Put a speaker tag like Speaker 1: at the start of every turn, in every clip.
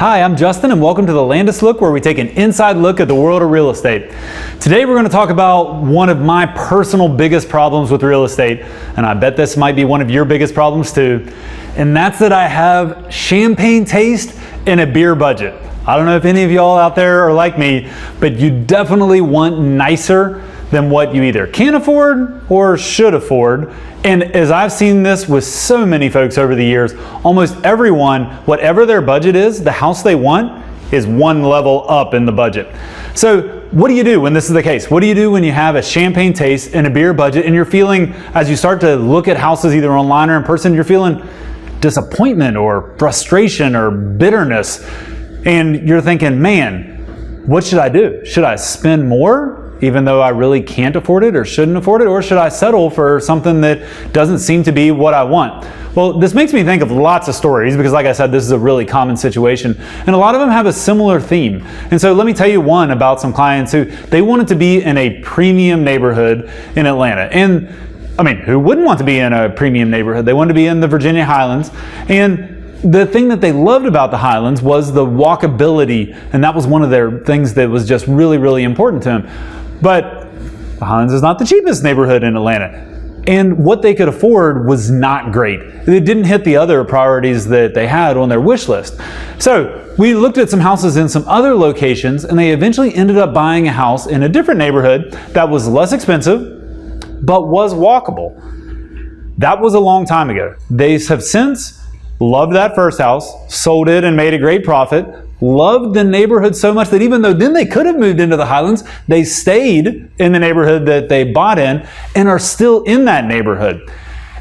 Speaker 1: Hi, I'm Justin and welcome to the Landis Look, where we take an inside look at the world of real estate. Today we're going to talk about one of my personal biggest problems with real estate, and I bet this might be one of your biggest problems too, and that's that I have champagne taste and a beer budget. I don't know if any of y'all out there are like me, but you definitely want nicer than what you either can afford or should afford. And as I've seen this with so many folks over the years, almost everyone, whatever their budget is, the house they want is one level up in the budget. So what do you do when this is the case? What do you do when you have a champagne taste and a beer budget and you're feeling, as you start to look at houses either online or in person, you're feeling disappointment or frustration or bitterness, and you're thinking, man, what should I do? Should I spend more even though I really can't afford it or shouldn't afford it, or should I settle for something that doesn't seem to be what I want? Well, this makes me think of lots of stories because, like I said, this is a really common situation, and a lot of them have a similar theme. And so let me tell you one about some clients who they wanted to be in a premium neighborhood in Atlanta. And I mean, who wouldn't want to be in a premium neighborhood? They wanted to be in the Virginia Highlands, and the thing that they loved about the Highlands was the walkability, and that was one of their things that was just really, really important to them. But the Highlands is not the cheapest neighborhood in Atlanta, and what they could afford was not great. It didn't hit the other priorities that they had on their wish list. So we looked at some houses in some other locations, and they eventually ended up buying a house in a different neighborhood that was less expensive, but was walkable. That was a long time ago. They have since loved that first house, sold it and made a great profit, loved the neighborhood so much that even though then they could have moved into the Highlands, they stayed in the neighborhood that they bought in and are still in that neighborhood.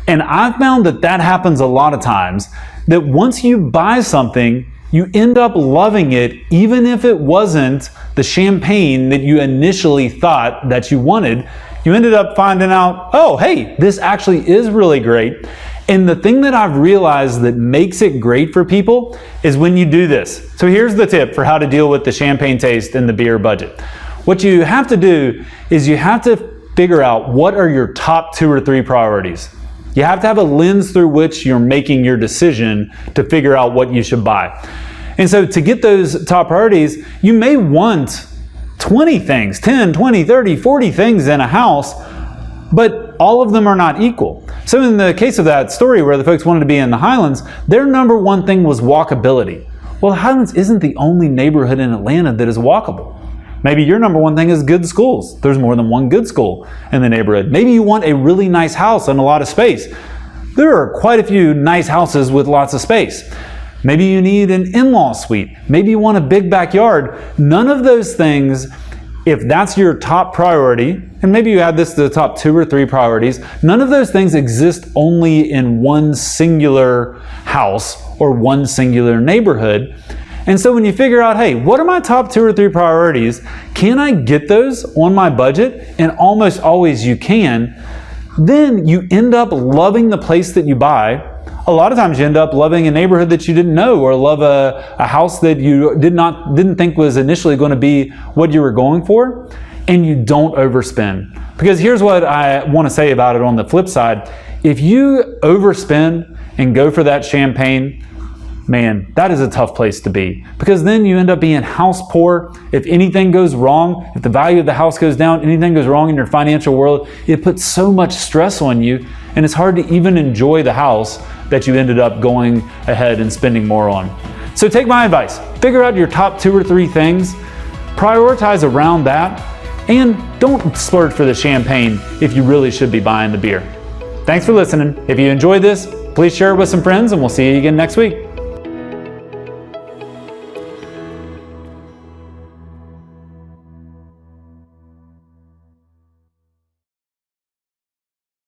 Speaker 1: And I've found that that happens a lot of times, that once you buy something, you end up loving it even if it wasn't the champagne that you initially thought that you wanted. You ended up finding out, oh, hey, this actually is really great. And the thing that I've realized that makes it great for people is when you do this. So here's the tip for how to deal with the champagne taste and the beer budget. What you have to do is you have to figure out what are your top 2 or 3 priorities. You have to have a lens through which you're making your decision to figure out what you should buy. And so to get those top priorities, you may want 20 things, 10, 20, 30, 40 things in a house, but all of them are not equal. So in the case of that story where the folks wanted to be in the Highlands, their number one thing was walkability. Well, the Highlands isn't the only neighborhood in Atlanta that is walkable. Maybe your number one thing is good schools. There's more than one good school in the neighborhood. Maybe you want a really nice house and a lot of space. There are quite a few nice houses with lots of space. Maybe you need an in-law suite. Maybe you want a big backyard. None of those things, if that's your top priority, and maybe you add this to the top 2 or 3 priorities, none of those things exist only in one singular house or one singular neighborhood. And so when you figure out, hey, what are my top 2 or 3 priorities? Can I get those on my budget? And almost always you can. Then you end up loving the place that you buy. A lot of times you end up loving a neighborhood that you didn't know, or love a house that you didn't think was initially going to be what you were going for, and you don't overspend. Because here's what I want to say about it on the flip side. If you overspend and go for that champagne, man, that is a tough place to be, because then you end up being house poor. If anything goes wrong, if the value of the house goes down, anything goes wrong in your financial world, it puts so much stress on you, and it's hard to even enjoy the house that you ended up going ahead and spending more on. So take my advice, figure out your top 2 or 3 things, prioritize around that, and don't splurge for the champagne if you really should be buying the beer. Thanks for listening. If you enjoyed this, please share it with some friends, and we'll see you again next week.